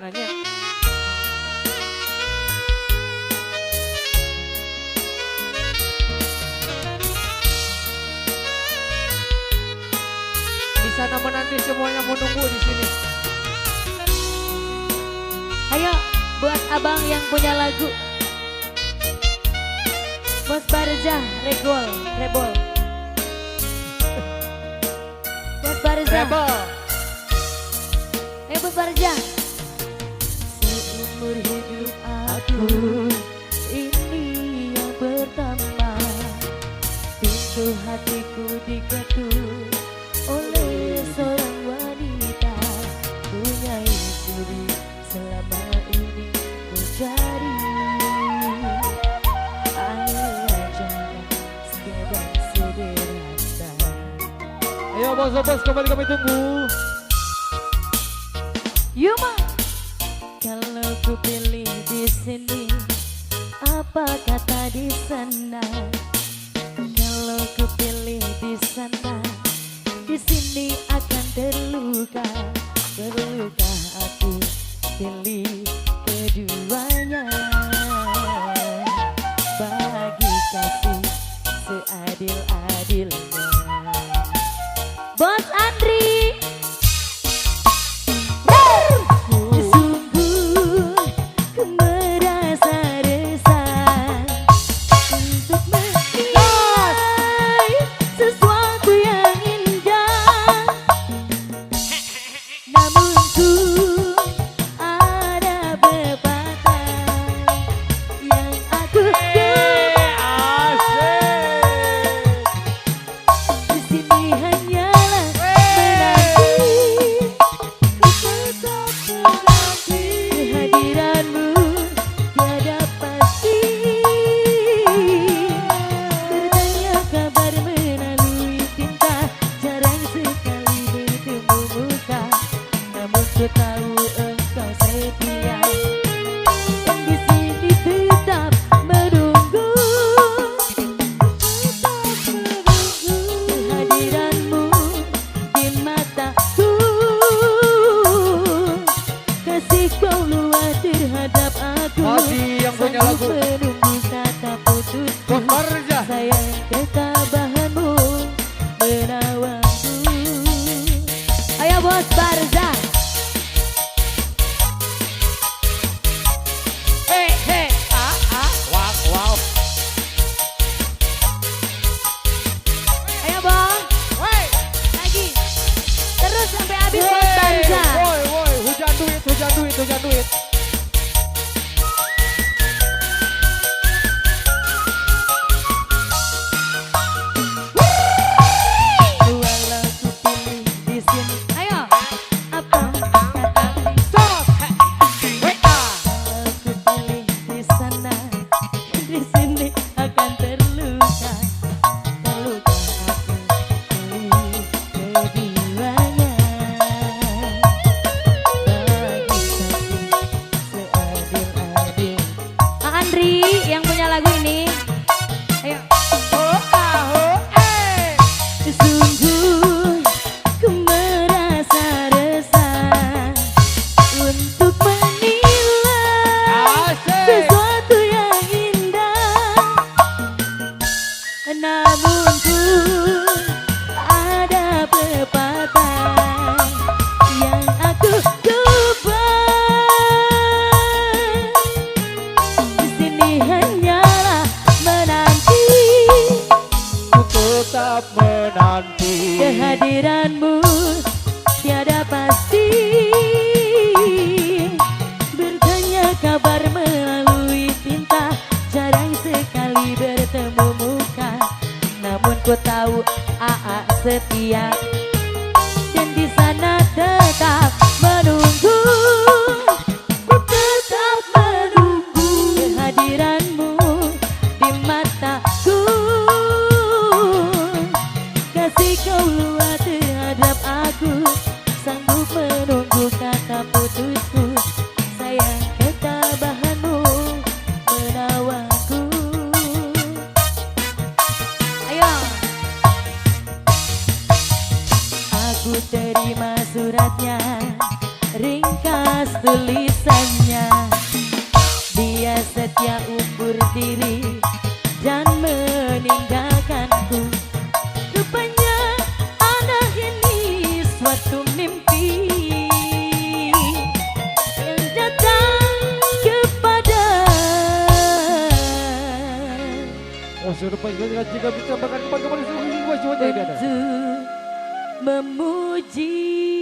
Nanya. Di sana menanti semuanya menunggu di sini. Ayo buat abang yang punya lagu. Bos Barza, Rebol. Bos Barza. Rebel. Ayo Bos Barza. Seumur hidup aku ini yang pertama. Pintu hatiku diketuk oleh seorang wanita. Punya istri selama ini ku cari. Ayolah jangan sekedar sederhana. Ayo bos kembali kami tunggu. Yuma, kalau ku pilih di sini, apa kata di sana? Kalau ku pilih di sana, di sini akan terluka. Terluka aku pilih keduanya. Bagi kasih seadil-adilnya. Bos Andri. Sungguh ku merasa resah untuk menilai sesuatu yang indah. Namun ku ada pepatah yang aku gemar. Di sini hanyalah menanti. Kehadiranmu tiada pasti. Bertanya kabar melalui tinta, jarang sekali bertemu muka. Namun ku tahu engkau setia dan di sini tetap menunggu. Kehadiranmu di mataku. Kasih kau luas terhadap aku. Masih yang punya lagu. Menunggu kata putus. Bos Barza. Sayang ketabahanmu menawanku. Ayo Bos Barza. Wow. Ayo Bos. Lagi. Terus sampai habis Bos Barza. Woi, hujan duit. Walau ku pilih di sini. Ayo. Apa kata? Stop. Kalau ku pilih di sana, di sini akan terluka. Terluka aku pilih keduanya. Bagi kasih seadil-adil. Andri yang punya lagu ini. Ayo. Sungguh ku merasa resah untuk menilai sesuatu yang indah. Namun pun ada pepatah yang aku coba. Di sini hanyalah menanti. Ku tetap menanti. Kehadiranmu tiada pasti. Bertanya kabar melalui tinta, jarang sekali bertemu muka. Namun ku tahu AA setia dan di sana tetap menunggu. Ku tetap menunggu kehadiranmu di mataku. Kasih kau luas terhadap aku, sanggup menunggu kata putusku. Sayang ketabahanmu menawanku. Ayo. Aku terima suratnya, ringkas tulisannya. Dia setia umur diri dan meninggalkanku. Rupanya anak ini suatu mimpi yang datang kepada. Sudah pasti jika bisa bahkan kembali seluruh jiwa-jiwanya. Untuk memuji